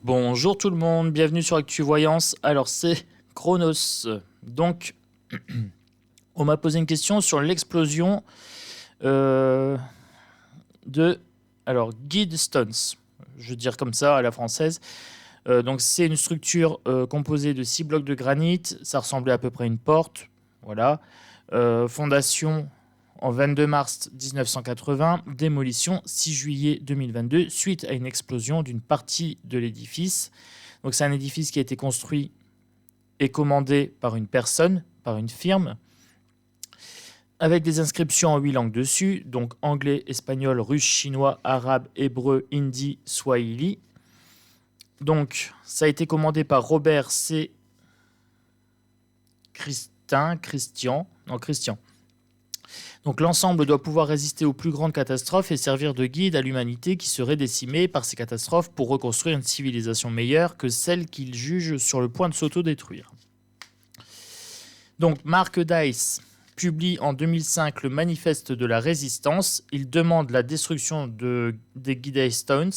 Bonjour tout le monde, bienvenue sur ActuVoyance. Alors c'est Chronos. Donc on m'a posé une question sur l'explosion de Guidestones. Je veux dire comme ça à la française. Donc c'est une structure composée de 6 blocs de granit. Ça ressemblait à peu près à une porte. Voilà. Fondation en 22 mars 1980, démolition 6 juillet 2022 suite à une explosion d'une partie de l'édifice. Donc c'est un édifice qui a été construit et commandé par une personne, par une firme, avec des inscriptions en 8 langues dessus, donc anglais, espagnol, russe, chinois, arabe, hébreu, hindi, swahili. Donc ça a été commandé par Robert C. Christian. Donc l'ensemble doit pouvoir résister aux plus grandes catastrophes et servir de guide à l'humanité qui serait décimée par ces catastrophes pour reconstruire une civilisation meilleure que celle qu'il juge sur le point de s'auto-détruire. Donc Mark Dice publie en 2005 le Manifeste de la Résistance. Il demande la destruction des Guidestones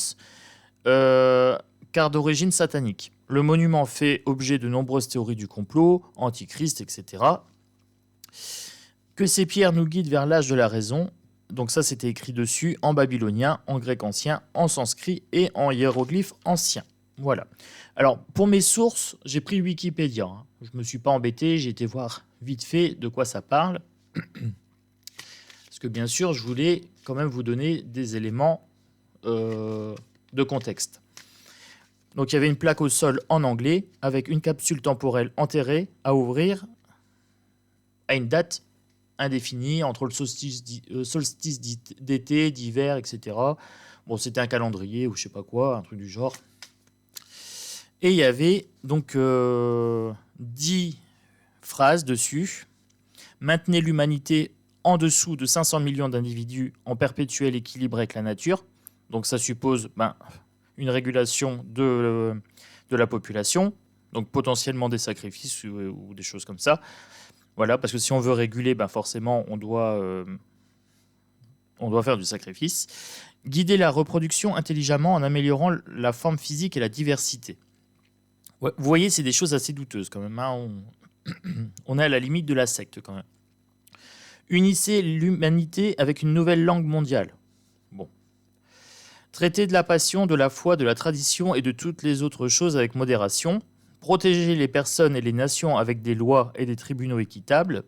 car d'origine satanique. Le monument fait objet de nombreuses théories du complot, antichrist, etc. Que ces pierres nous guident vers l'âge de la raison. Donc ça, c'était écrit dessus en babylonien, en grec ancien, en sanskrit et en hiéroglyphe ancien. Voilà. Alors, pour mes sources, j'ai pris Wikipédia. Je ne me suis pas embêté, j'ai été voir vite fait de quoi ça parle. Parce que bien sûr, je voulais quand même vous donner des éléments de contexte. Donc il y avait une plaque au sol en anglais avec une capsule temporelle enterrée à ouvrir à une date indéfinie entre le solstice d'été, d'hiver, etc. Bon, c'était un calendrier ou je sais pas quoi, un truc du genre. Et il y avait donc 10 phrases dessus. Maintenez l'humanité en dessous de 500 millions d'individus en perpétuel équilibre avec la nature. Donc ça suppose une régulation de la population, donc potentiellement des sacrifices ou des choses comme ça. Voilà, parce que si on veut réguler, forcément, on doit faire du sacrifice. Guider la reproduction intelligemment en améliorant la forme physique et la diversité. Ouais, vous voyez, c'est des choses assez douteuses quand même. On est à la limite de la secte quand même. Unissez l'humanité avec une nouvelle langue mondiale. Bon. Traiter de la passion, de la foi, de la tradition et de toutes les autres choses avec modération. Protéger les personnes et les nations avec des lois et des tribunaux équitables.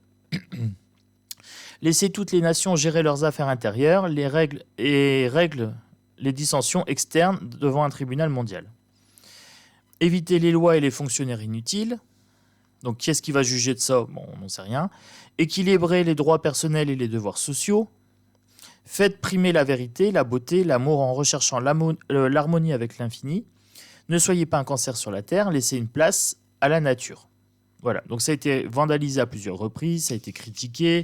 Laisser toutes les nations gérer leurs affaires intérieures, les règles les dissensions externes devant un tribunal mondial. Éviter les lois et les fonctionnaires inutiles. Donc qui est-ce qui va juger de ça? Bon, on n'en sait rien. Équilibrer les droits personnels et les devoirs sociaux. Faites primer la vérité, la beauté, l'amour en recherchant l'harmonie avec l'infini. Ne soyez pas un cancer sur la terre, laissez une place à la nature. Voilà, donc ça a été vandalisé à plusieurs reprises, ça a été critiqué.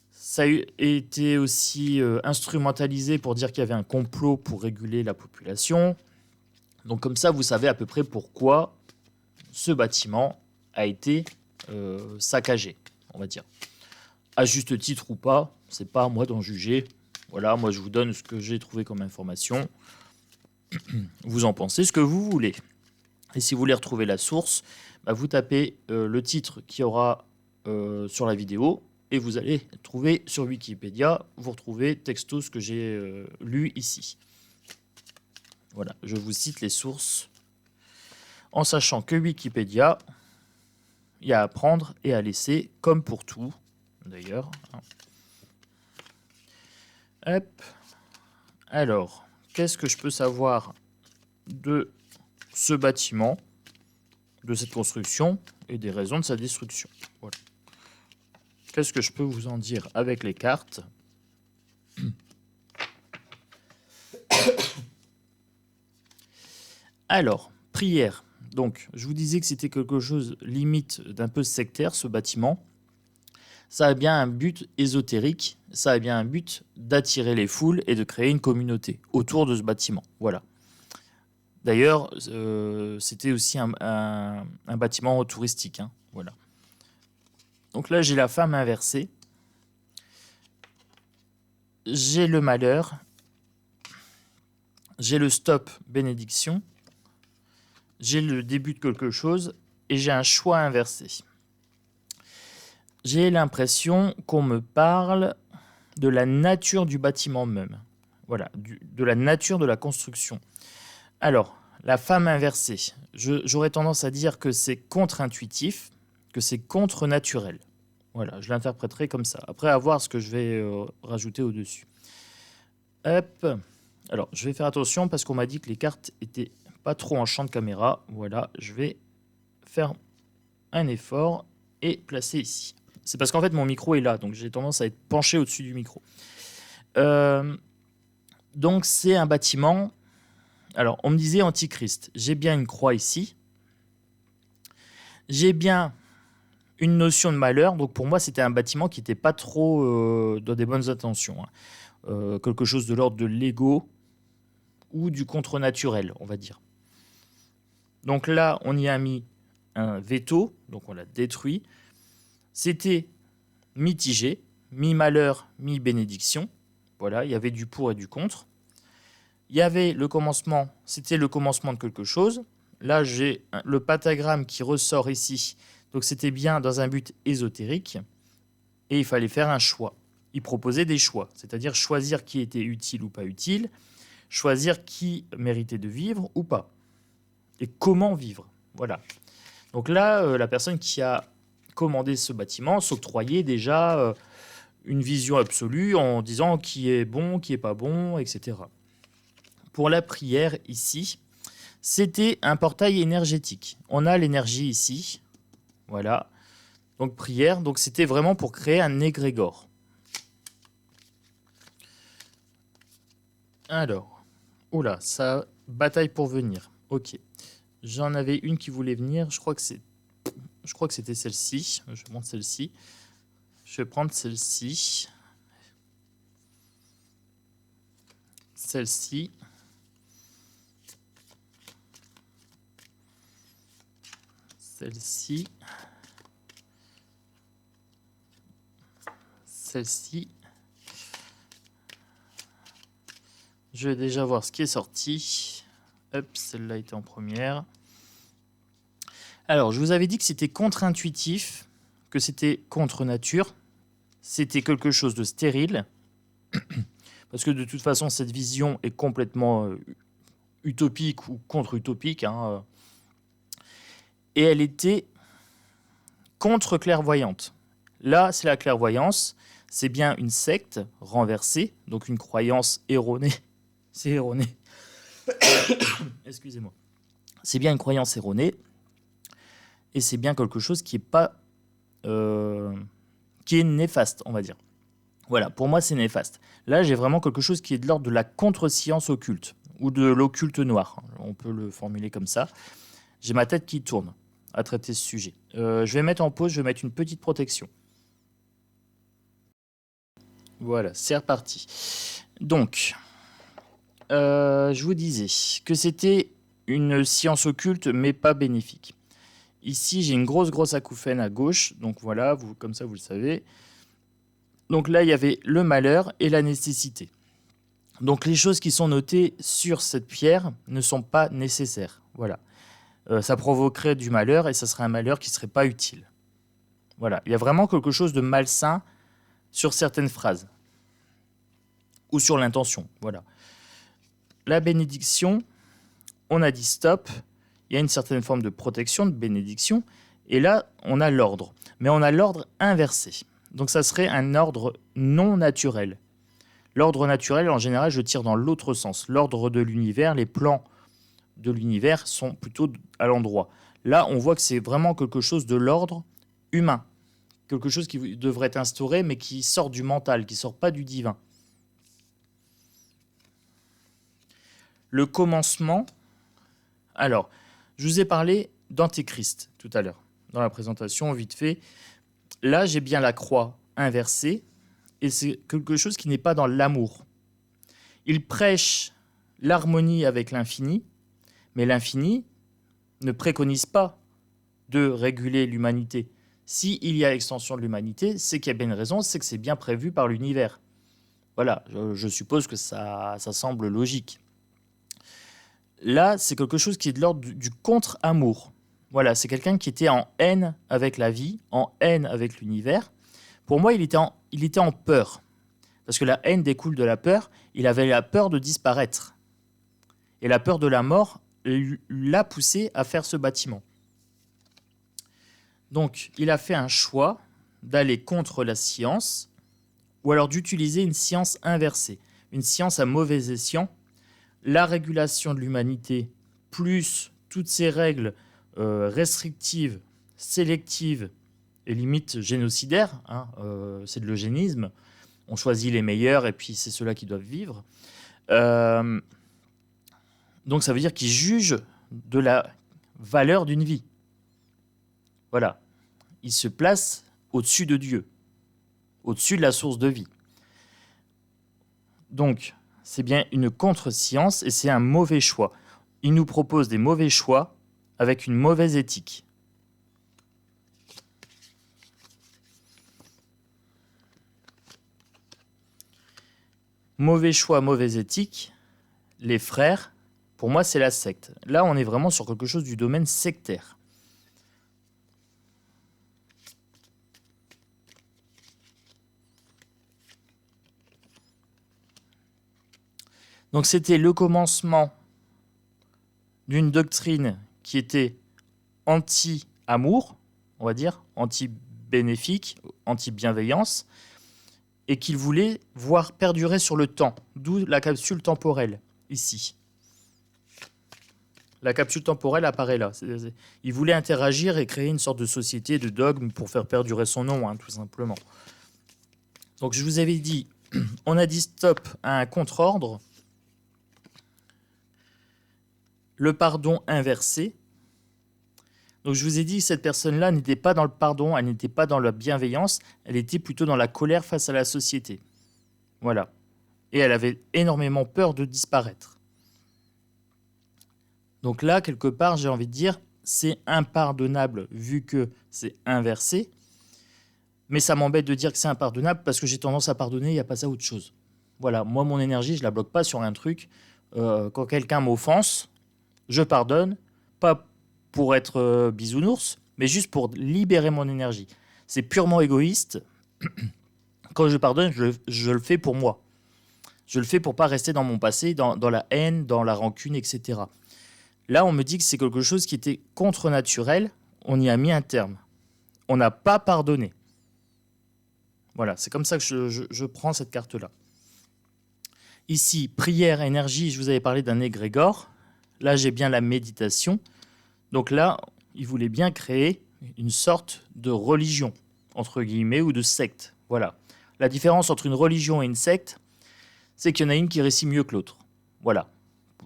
Ça a été aussi instrumentalisé pour dire qu'il y avait un complot pour réguler la population. Donc comme ça, vous savez à peu près pourquoi ce bâtiment a été saccagé, on va dire. À juste titre ou pas, c'est pas à moi d'en juger. Voilà, moi je vous donne ce que j'ai trouvé comme information. Vous en pensez ce que vous voulez. Et si vous voulez retrouver la source, vous tapez le titre qu'il y aura sur la vidéo et vous allez trouver sur Wikipédia, vous retrouvez texto ce que j'ai lu ici. Voilà, je vous cite les sources en sachant que Wikipédia, il y a à prendre et à laisser, comme pour tout, d'ailleurs. Hop. Alors, qu'est-ce que je peux savoir de ce bâtiment, de cette construction et des raisons de sa destruction? Voilà. Qu'est-ce que je peux vous en dire avec les cartes? Alors, prière. Donc, je vous disais que c'était quelque chose limite d'un peu sectaire, ce bâtiment. Ça a bien un but ésotérique, ça a bien un but d'attirer les foules et de créer une communauté autour de ce bâtiment. Voilà. D'ailleurs, c'était aussi un bâtiment touristique. Voilà. Donc là, j'ai la femme inversée. J'ai le malheur. J'ai le stop bénédiction. j'ai le début de quelque chose et j'ai un choix inversé. J'ai l'impression qu'on me parle de la nature du bâtiment même. Voilà, de la nature de la construction. Alors, la femme inversée, j'aurais tendance à dire que c'est contre-intuitif, que c'est contre-naturel. Voilà, je l'interpréterai comme ça. Après, à voir ce que je vais rajouter au-dessus. Hop. Alors, je vais faire attention parce qu'on m'a dit que les cartes étaient pas trop en champ de caméra. Voilà, je vais faire un effort et placer ici. C'est parce qu'en fait, mon micro est là, donc j'ai tendance à être penché au-dessus du micro. Donc, c'est un bâtiment. Alors, on me disait antichrist. J'ai bien une croix ici. J'ai bien une notion de malheur. Donc, pour moi, c'était un bâtiment qui n'était pas trop dans des bonnes intentions. Quelque chose de l'ordre de l'ego ou du contre-naturel, on va dire. Donc là, on y a mis un veto. Donc, on l'a détruit. C'était mitigé, mi-malheur, mi-bénédiction. Voilà, il y avait du pour et du contre. Il y avait le commencement, c'était le commencement de quelque chose. Là, j'ai le pentagramme qui ressort ici. Donc, c'était bien dans un but ésotérique. Et il fallait faire un choix. Il proposait des choix, c'est-à-dire choisir qui était utile ou pas utile, choisir qui méritait de vivre ou pas, et comment vivre. Voilà. Donc là, la personne qui a commandé ce bâtiment s'octroyait déjà une vision absolue en disant qui est bon, qui est pas bon, etc. Pour la prière ici, c'était un portail énergétique. On a l'énergie ici, voilà. Donc prière, donc c'était vraiment pour créer un égrégore. Alors, oula, ça bataille pour venir. Ok, j'en avais une qui voulait venir. Je crois que c'était celle-ci. Je montre celle-ci. Je vais prendre celle-ci. Celle-ci. Celle-ci. Celle-ci. Je vais déjà voir ce qui est sorti. Hop, celle-là était en première. Alors, je vous avais dit que c'était contre-intuitif, que c'était contre nature. C'était quelque chose de stérile. Parce que de toute façon, cette vision est complètement utopique ou contre-utopique. Et elle était contre-clairvoyante. Là, c'est la clairvoyance. C'est bien une secte renversée, donc une croyance erronée. C'est erroné. Excusez-moi. C'est bien une croyance erronée. Et c'est bien quelque chose qui est pas... qui est néfaste, on va dire. Voilà, pour moi, c'est néfaste. Là, j'ai vraiment quelque chose qui est de l'ordre de la contre-science occulte, ou de l'occulte noir. On peut le formuler comme ça. J'ai ma tête qui tourne à traiter ce sujet. Je vais mettre en pause, je vais mettre une petite protection. Voilà, c'est reparti. Donc, je vous disais que c'était une science occulte, mais pas bénéfique. Ici, j'ai une grosse acouphène à gauche. Donc voilà, comme ça, vous le savez. Donc là, il y avait le malheur et la nécessité. Donc les choses qui sont notées sur cette pierre ne sont pas nécessaires. Voilà. Ça provoquerait du malheur et ça serait un malheur qui ne serait pas utile. Voilà. Il y a vraiment quelque chose de malsain sur certaines phrases. Ou sur l'intention. Voilà. La bénédiction, on a dit stop. Il y a une certaine forme de protection, de bénédiction. Et là, on a l'ordre. Mais on a l'ordre inversé. Donc ça serait un ordre non naturel. L'ordre naturel, en général, je tire dans l'autre sens. L'ordre de l'univers, les plans de l'univers sont plutôt à l'endroit. Là, on voit que c'est vraiment quelque chose de l'ordre humain. Quelque chose qui devrait être instauré, mais qui sort du mental, qui ne sort pas du divin. Le commencement. Alors, je vous ai parlé d'Antéchrist tout à l'heure, dans la présentation, vite fait. Là, j'ai bien la croix inversée, et c'est quelque chose qui n'est pas dans l'amour. Il prêche l'harmonie avec l'infini, mais l'infini ne préconise pas de réguler l'humanité. S'il y a extension de l'humanité, c'est qu'il y a bien une raison, c'est que c'est bien prévu par l'univers. Voilà, je suppose que ça semble logique. Là, c'est quelque chose qui est de l'ordre du contre-amour. Voilà, c'est quelqu'un qui était en haine avec la vie, en haine avec l'univers. Pour moi, il était en peur. Parce que la haine découle de la peur. Il avait la peur de disparaître. Et la peur de la mort l'a poussé à faire ce bâtiment. Donc, il a fait un choix d'aller contre la science, ou alors d'utiliser une science inversée, une science à mauvais escient, la régulation de l'humanité, plus toutes ces règles restrictives, sélectives et limite génocidaires, c'est de l'eugénisme, on choisit les meilleurs et puis c'est ceux-là qui doivent vivre. Donc ça veut dire qu'ils jugent de la valeur d'une vie. Voilà. Ils se placent au-dessus de Dieu, au-dessus de la source de vie. Donc, c'est bien une contre-science et c'est un mauvais choix. Ils nous proposent des mauvais choix avec une mauvaise éthique. Mauvais choix, mauvaise éthique, les frères, pour moi, c'est la secte. Là, on est vraiment sur quelque chose du domaine sectaire. Donc, c'était le commencement d'une doctrine qui était anti-amour, on va dire, anti-bénéfique, anti-bienveillance, et qu'il voulait voir perdurer sur le temps, d'où la capsule temporelle, ici. La capsule temporelle apparaît là. Il voulait interagir et créer une sorte de société de dogme pour faire perdurer son nom, tout simplement. Donc je vous avais dit, on a dit stop à un contre-ordre, le pardon inversé. Donc je vous ai dit que cette personne-là n'était pas dans le pardon, elle n'était pas dans la bienveillance, elle était plutôt dans la colère face à la société. Voilà. Et elle avait énormément peur de disparaître. Donc là, quelque part, j'ai envie de dire, c'est impardonnable vu que c'est inversé. Mais ça m'embête de dire que c'est impardonnable parce que j'ai tendance à pardonner, il n'y a pas ça autre chose. Voilà, moi, mon énergie, je ne la bloque pas sur un truc. Quand quelqu'un m'offense, je pardonne, pas pour être bisounours, mais juste pour libérer mon énergie. C'est purement égoïste. Quand je pardonne, je le fais pour moi. Je le fais pour pas rester dans mon passé, dans la haine, dans la rancune, etc. Là, on me dit que c'est quelque chose qui était contre-naturel. On y a mis un terme. On n'a pas pardonné. Voilà, c'est comme ça que je prends cette carte-là. Ici, prière, énergie, je vous avais parlé d'un égrégore. Là, j'ai bien la méditation. Donc là, il voulait bien créer une sorte de religion, entre guillemets, ou de secte. Voilà. La différence entre une religion et une secte, c'est qu'il y en a une qui réussit mieux que l'autre. Voilà.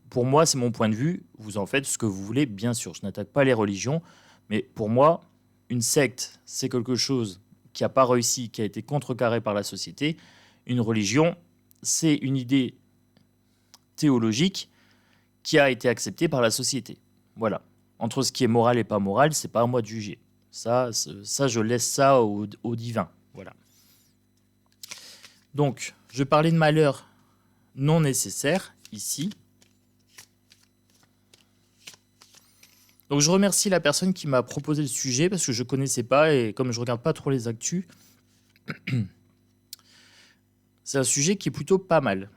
Pour moi, c'est mon point de vue. Vous en faites ce que vous voulez, bien sûr. Je n'attaque pas les religions. Mais pour moi, une secte, c'est quelque chose qui n'a pas réussi, qui a été contrecarré par la société. Une religion, c'est une idée théologique qui a été acceptée par la société. Voilà. Entre ce qui est moral et pas moral, c'est pas à moi de juger. Ça, je laisse ça au divin. Voilà. Donc, je parlais de malheur non nécessaire, ici. Donc, je remercie la personne qui m'a proposé le sujet, parce que je ne connaissais pas, et comme je ne regarde pas trop les actus, c'est un sujet qui est plutôt pas mal.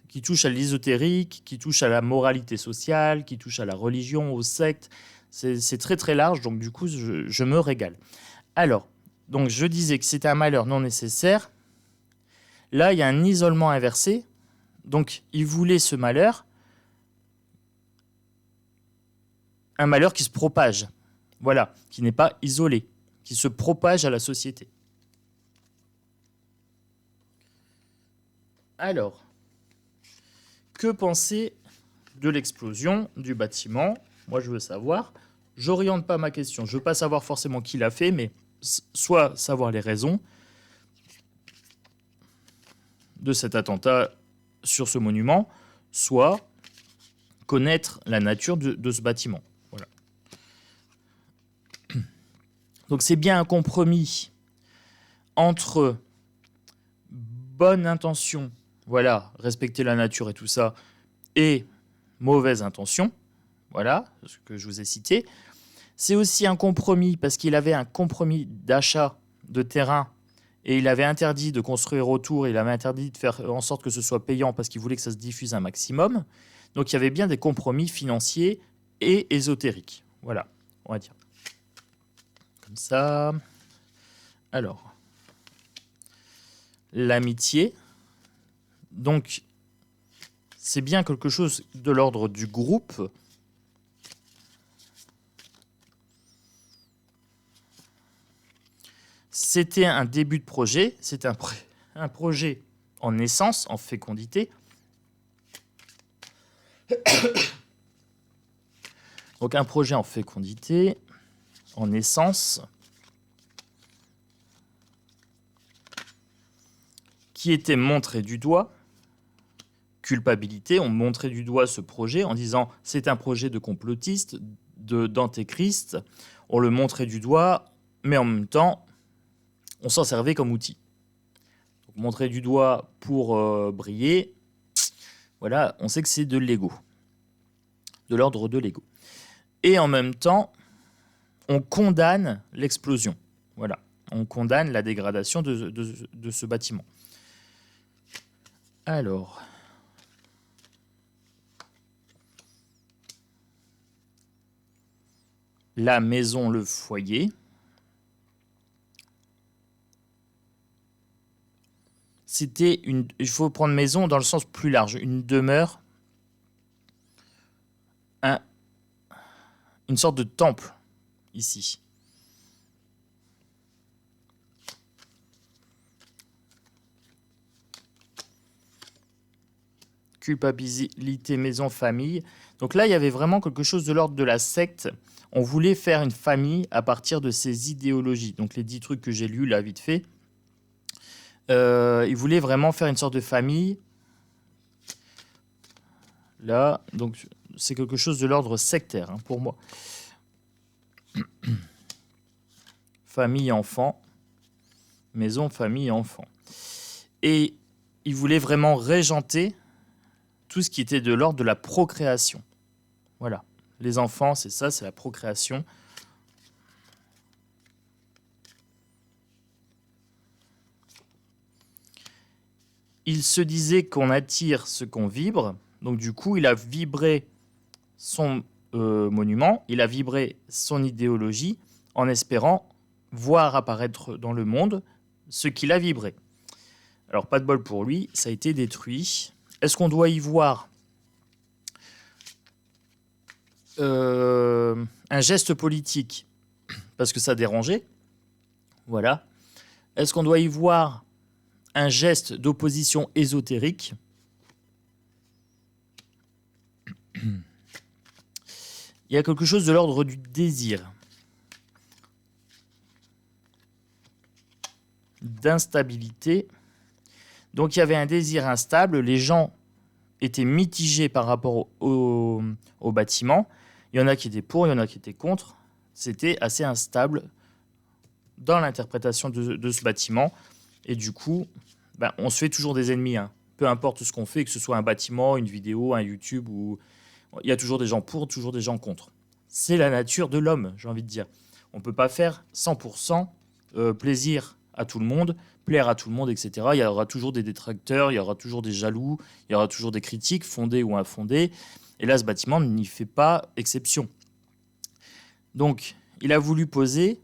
Qui touche à l'ésotérique, qui touche à la moralité sociale, qui touche à la religion, aux sectes. C'est très très large, donc du coup, je me régale. Alors, donc je disais que c'était un malheur non nécessaire. Là, il y a un isolement inversé. Donc, il voulait ce malheur, un malheur qui se propage. Voilà, qui n'est pas isolé, qui se propage à la société. Alors, que penser de l'explosion du bâtiment? Moi, je veux savoir. J'oriente pas ma question. Je veux pas savoir forcément qui l'a fait, mais soit savoir les raisons de cet attentat sur ce monument, soit connaître la nature de ce bâtiment. Voilà. Donc c'est bien un compromis entre bonne intention, voilà, respecter la nature et tout ça, et mauvaise intention, voilà, ce que je vous ai cité. C'est aussi un compromis parce qu'il avait un compromis d'achat de terrain et il avait interdit de construire autour, il avait interdit de faire en sorte que ce soit payant parce qu'il voulait que ça se diffuse un maximum. Donc il y avait bien des compromis financiers et ésotériques. Voilà, on va dire. Comme ça. Alors, l'amitié. Donc, c'est bien quelque chose de l'ordre du groupe. C'était un début de projet, c'est un projet en naissance, en fécondité. Donc un projet en fécondité, en naissance, qui était montré du doigt. Culpabilité, on montrait du doigt ce projet en disant c'est un projet de complotiste, d'antéchrist. On le montrait du doigt, mais en même temps, on s'en servait comme outil. Donc, montrer du doigt pour briller, voilà, on sait que c'est de l'ego, de l'ordre de l'ego. Et en même temps, on condamne l'explosion. Voilà, on condamne la dégradation de ce bâtiment. Alors, la maison, le foyer. C'était une. Il faut prendre maison dans le sens plus large, une demeure, une sorte de temple ici. Culpabilité, maison, famille. Donc là, il y avait vraiment quelque chose de l'ordre de la secte. On voulait faire une famille à partir de ces idéologies. Donc les 10 trucs que j'ai lus là, vite fait. Ils voulaient vraiment faire une sorte de famille. Là, donc c'est quelque chose de l'ordre sectaire hein, pour moi. Famille, enfant. Maison, famille, enfant. Et ils voulaient vraiment régenter tout ce qui était de l'ordre de la procréation. Voilà. Les enfants, c'est ça, c'est la procréation. Il se disait qu'on attire ce qu'on vibre. Donc du coup, il a vibré son monument, il a vibré son idéologie en espérant voir apparaître dans le monde ce qu'il a vibré. Alors pas de bol pour lui, ça a été détruit. Est-ce qu'on doit y voir un geste politique parce que ça dérangeait? Voilà. Est-ce qu'on doit y voir un geste d'opposition ésotérique? Il y a quelque chose de l'ordre du désir, d'instabilité. Donc il y avait un désir instable, les gens étaient mitigés par rapport au bâtiment. Il y en a qui étaient pour, il y en a qui étaient contre. C'était assez instable dans l'interprétation de ce bâtiment. Et du coup, on se fait toujours des ennemis. Hein. Peu importe ce qu'on fait, que ce soit un bâtiment, une vidéo, un YouTube, ou... il y a toujours des gens pour, toujours des gens contre. C'est la nature de l'homme, j'ai envie de dire. On ne peut pas faire 100% plaisir à tout le monde, plaire à tout le monde, etc. Il y aura toujours des détracteurs, il y aura toujours des jaloux, il y aura toujours des critiques, fondées ou infondées. Et là, ce bâtiment n'y fait pas exception. Donc, il a voulu poser...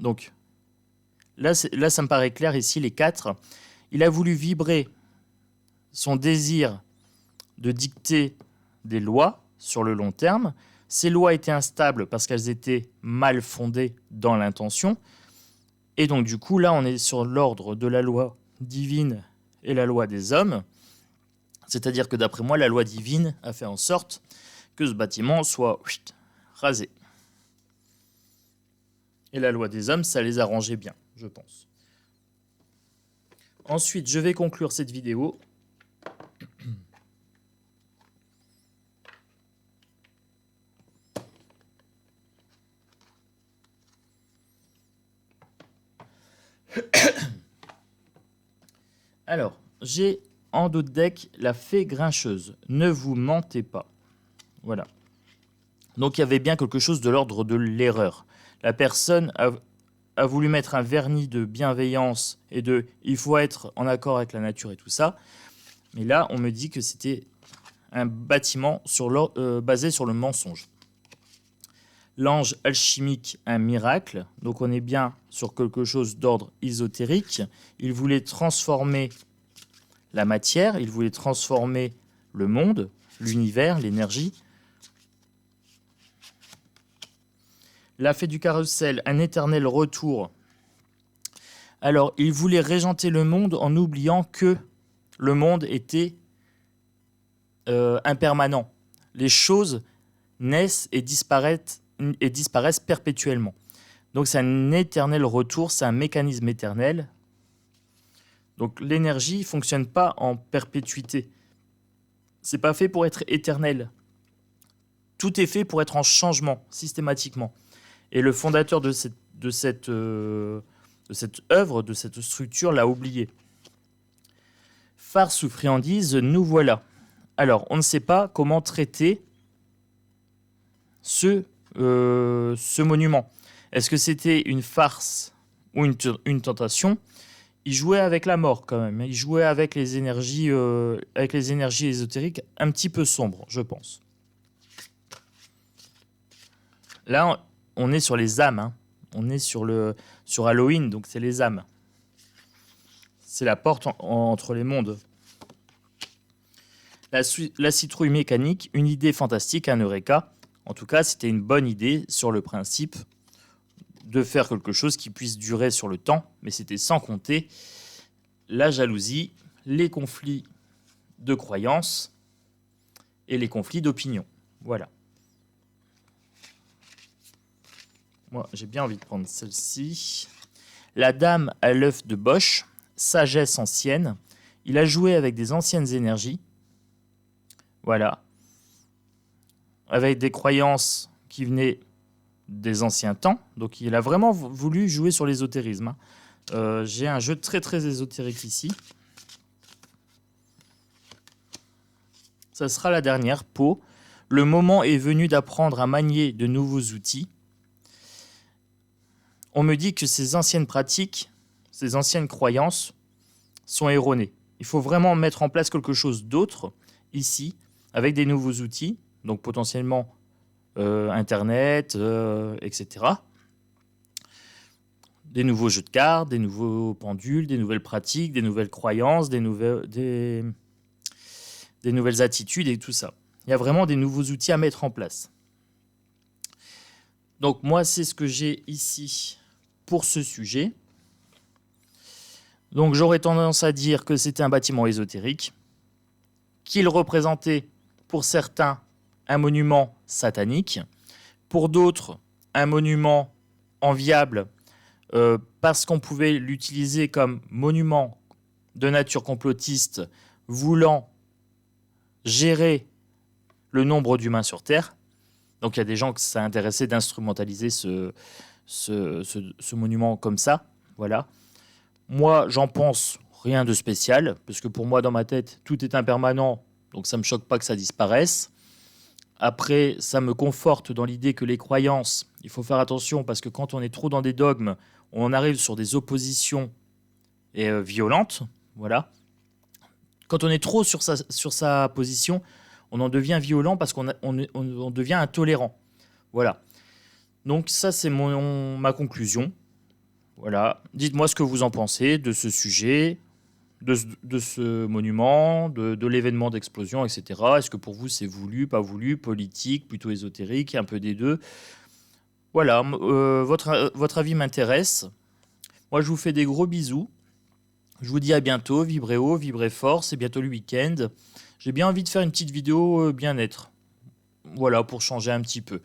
Donc, là, ça me paraît clair ici, les 4. Il a voulu vibrer son désir de dicter des lois sur le long terme. Ces lois étaient instables parce qu'elles étaient mal fondées dans l'intention. Et donc, du coup, là, on est sur l'ordre de la loi divine et la loi des hommes. C'est-à-dire que, d'après moi, la loi divine a fait en sorte que ce bâtiment soit rasé. Et la loi des hommes, ça les arrangeait bien, je pense. Ensuite, je vais conclure cette vidéo. Alors, j'ai en dos de deck la fée grincheuse. Ne vous mentez pas. Voilà. Donc il y avait bien quelque chose de l'ordre de l'erreur. La personne a voulu mettre un vernis de bienveillance et de il faut être en accord avec la nature et tout ça. Mais là, on me dit que c'était un bâtiment basé sur le mensonge. L'ange alchimique, un miracle. Donc on est bien sur quelque chose d'ordre ésotérique. Il voulait transformer la matière, il voulait transformer le monde, l'univers, l'énergie. La fée du carrousel, un éternel retour. Alors, il voulait régenter le monde en oubliant que le monde était impermanent. Les choses naissent et disparaissent perpétuellement. Donc, c'est un éternel retour, c'est un mécanisme éternel. Donc, l'énergie ne fonctionne pas en perpétuité. C'est pas fait pour être éternel. Tout est fait pour être en changement, systématiquement. Et le fondateur de cette œuvre, de cette structure, l'a oublié. Farce ou friandise, nous voilà. Alors, on ne sait pas comment traiter ce monument. Est-ce que c'était une farce ou une tentation? Il jouait avec la mort quand même. Il jouait avec les énergies ésotériques un petit peu sombres, je pense. Là, on est sur les âmes. Hein. On est sur Halloween, donc c'est les âmes. C'est la porte entre les mondes. La citrouille mécanique, une idée fantastique, un eureka. En tout cas, c'était une bonne idée sur le principe de faire quelque chose qui puisse durer sur le temps, mais c'était sans compter la jalousie, les conflits de croyances et les conflits d'opinion. Voilà. Moi, j'ai bien envie de prendre celle-ci. La dame à l'œuf de Bosch, sagesse ancienne. Il a joué avec des anciennes énergies. Voilà. Avec des croyances qui venaient des anciens temps. Donc, il a vraiment voulu jouer sur l'ésotérisme. J'ai un jeu très, très ésotérique ici. Ça sera la dernière, Pau. Le moment est venu d'apprendre à manier de nouveaux outils. On me dit que ces anciennes pratiques, ces anciennes croyances sont erronées. Il faut vraiment mettre en place quelque chose d'autre ici, avec des nouveaux outils, donc potentiellement Internet, etc. Des nouveaux jeux de cartes, des nouveaux pendules, des nouvelles pratiques, des nouvelles croyances, des nouvelles attitudes et tout ça. Il y a vraiment des nouveaux outils à mettre en place. Donc moi, c'est ce que j'ai ici pour ce sujet. Donc j'aurais tendance à dire que c'était un bâtiment ésotérique, qu'il représentait pour certains un monument satanique, pour d'autres un monument enviable parce qu'on pouvait l'utiliser comme monument de nature complotiste voulant gérer le nombre d'humains sur Terre. Donc il y a des gens qui s'est intéressé d'instrumentaliser ce monument comme ça. Voilà. Moi, j'en pense rien de spécial, parce que pour moi, dans ma tête, tout est impermanent, donc ça ne me choque pas que ça disparaisse. Après, ça me conforte dans l'idée que les croyances, il faut faire attention, parce que quand on est trop dans des dogmes, on arrive sur des oppositions violentes. Voilà. Quand on est trop sur sa position, on en devient violent parce qu'on devient intolérant. Voilà. Donc ça, c'est ma conclusion. Voilà. Dites-moi ce que vous en pensez de ce sujet, de ce monument, de l'événement d'explosion, etc. Est-ce que pour vous, c'est voulu, pas voulu, politique, plutôt ésotérique, un peu des deux? Voilà. Votre avis m'intéresse. Moi, je vous fais des gros bisous. Je vous dis à bientôt. Vibrez haut, vibrez fort. C'est bientôt le week-end. J'ai bien envie de faire une petite vidéo bien-être. Voilà, pour changer un petit peu.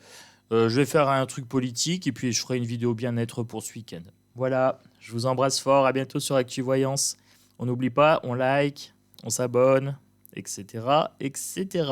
Je vais faire un truc politique et puis je ferai une vidéo bien-être pour ce week-end. Voilà, je vous embrasse fort. À bientôt sur ActuVoyance. On n'oublie pas, on like, on s'abonne, etc., etc.